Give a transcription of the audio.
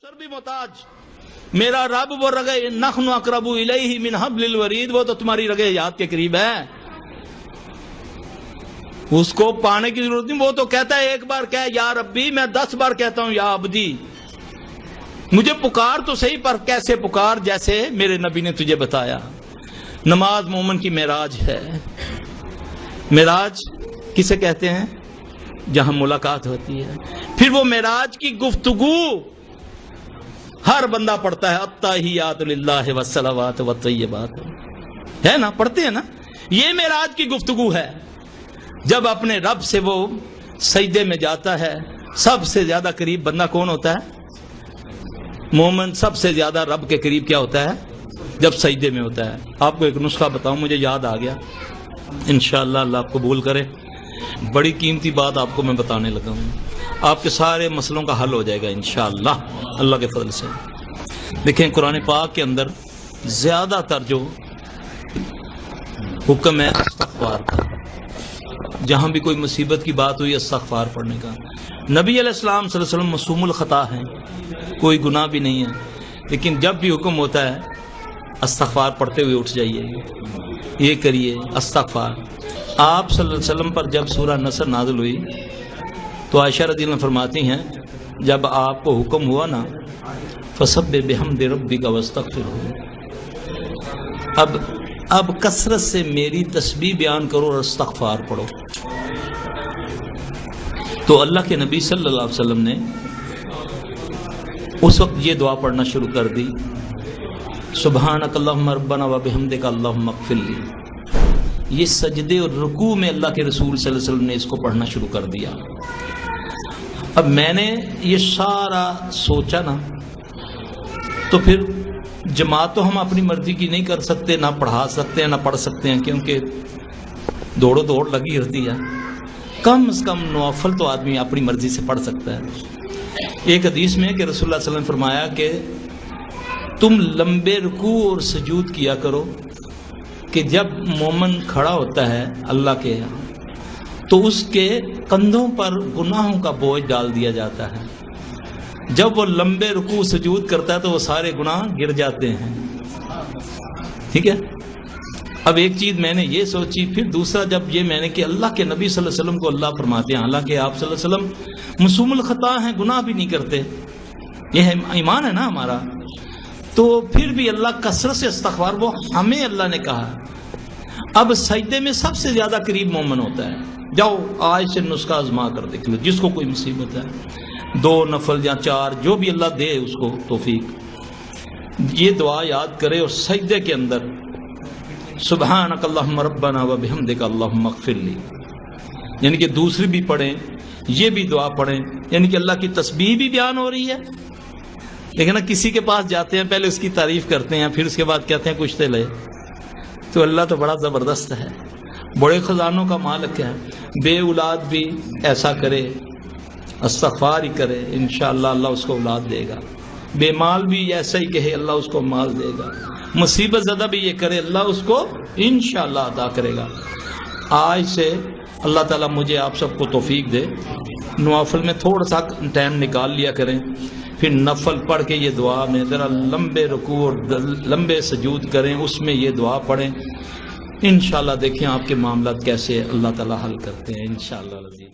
سر بھی محتاج میرا رب وہ رگے نخن اقرب الیہ من حبل الورید، وہ تو تمہاری رگے حیات کے قریب ہے، اس کو پانے کی ضرورت نہیں۔ وہ تو کہتا ہے ایک بار کہ یا ربی، میں 10 بار کہتا ہوں یا عبدی، مجھے پکار تو صحیح، پر کیسے پکار؟ جیسے میرے نبی نے تجھے بتایا۔ نماز مومن کی معراج ہے۔ معراج کسے کہتے ہیں؟ جہاں ملاقات ہوتی ہے۔ پھر وہ معراج کی گفتگو ہر بندہ پڑھتا ہے، التحیات للہ والصلوات والطیبات، ہے نا، پڑھتے ہیں نا۔ یہ معراج کی گفتگو ہے، جب اپنے رب سے وہ سجدے میں جاتا ہے۔ سب سے زیادہ قریب بندہ کون ہوتا ہے؟ مومن سب سے زیادہ رب کے قریب کیا ہوتا ہے؟ جب سجدے میں ہوتا ہے۔ آپ کو ایک نسخہ بتاؤں، مجھے یاد آ گیا، انشاءاللہ اللہ آپ قبول کرے۔ بڑی قیمتی بات آپ کو میں بتانے لگا ہوں، آپ کے سارے مسئلوں کا حل ہو جائے گا انشاءاللہ اللہ کے فضل سے۔ دیکھیں قرآن پاک کے اندر زیادہ تر جو حکم ہے استغفار کا، جہاں بھی کوئی مصیبت کی بات ہوئی استغفار پڑھنے کا۔ نبی علیہ السلام صلی اللہ علیہ وسلم معصوم الخطا ہیں، کوئی گناہ بھی نہیں ہے، لیکن جب بھی حکم ہوتا ہے استغفار پڑھتے ہوئے اٹھ جائیے، یہ کریے استغفار۔ آپ صلی اللہ علیہ وسلم پر جب سورہ نصر نازل ہوئی تو عائشہ رضی اللہ عنہا فرماتی ہیں جب آپ کو حکم ہوا نا فسبح بحمد ربک واستغفرہ، اب کثرت سے میری تسبیح بیان کرو اور استغفار پڑھو، تو اللہ کے نبی صلی اللہ علیہ وسلم نے اس وقت یہ دعا پڑھنا شروع کر دی، سبحانک اللہم ربنا وبحمدک اللہم اغفر لی۔ یہ سجدے اور رکوع میں اللہ کے رسول صلی اللہ علیہ وسلم نے اس کو پڑھنا شروع کر دیا۔ اب میں نے یہ سارا سوچا نا، تو پھر جماعت تو ہم اپنی مرضی کی نہیں کر سکتے، نہ پڑھا سکتے ہیں نہ پڑھ سکتے ہیں، کیونکہ دوڑو دوڑ لگی ہوتی ہے۔ کم از کم نوافل تو آدمی اپنی مرضی سے پڑھ سکتا ہے۔ ایک حدیث میں کہ رسول اللہ صلی اللہ علیہ وسلم نے فرمایا کہ تم لمبے رکوع اور سجود کیا کرو، کہ جب مومن کھڑا ہوتا ہے اللہ کے تو اس کے کندھوں پر گناہوں کا بوجھ ڈال دیا جاتا ہے۔ جب وہ لمبے رکوع سجود کرتا ہے تو وہ سارے گناہ گر جاتے ہیں، ٹھیک ہے۔ اب ایک چیز میں نے یہ سوچی، پھر دوسرا جب یہ میں نے کہ اللہ کے نبی صلی اللہ علیہ وسلم کو اللہ فرماتے ہیں، حالانکہ آپ صلی اللہ علیہ وسلم معصوم الخطا ہیں، گناہ بھی نہیں کرتے، یہ ایمان ہے نا ہمارا، تو پھر بھی اللہ کثرت سے استغفار، وہ ہمیں اللہ نے کہا۔ اب سجدے میں سب سے زیادہ قریب مومن ہوتا ہے۔ جاؤ آج سے نسخہ آزما کر دیکھ لو، جس کو کوئی مصیبت ہے، 2 نفل یا 4 جو بھی اللہ دے اس کو توفیق، یہ دعا یاد کرے اور سجدے کے اندر سبحانک اللہم ربنا وبحمدک اللہم اغفر لی، یعنی کہ دوسری بھی پڑھیں، یہ بھی دعا پڑھیں، یعنی کہ اللہ کی تسبیح بھی بیان ہو رہی ہے۔ لیکن کسی کے پاس جاتے ہیں، پہلے اس کی تعریف کرتے ہیں، پھر اس کے بعد کہتے ہیں کچھ تو لے، تو اللہ تو بڑا زبردست ہے، بڑے خزانوں کا مالک ہے۔ بے اولاد بھی ایسا کرے، استغفار ہی کرے، انشاءاللہ اللہ اس کو اولاد دے گا۔ بے مال بھی ایسا ہی کہے، اللہ اس کو مال دے گا۔ مصیبت زدہ بھی یہ کرے، اللہ اس کو انشاءاللہ عطا کرے گا۔ آج سے اللہ تعالیٰ مجھے آپ سب کو توفیق دے، نوافل میں تھوڑا سا ٹائم نکال لیا کریں، پھر نفل پڑھ کے یہ دعا میں ذرا لمبے رکوع اور لمبے سجود کریں، اس میں یہ دعا پڑھیں، انشاءاللہ دیکھیں آپ کے معاملات کیسے اللہ تعالیٰ حل کرتے ہیں انشاءاللہ۔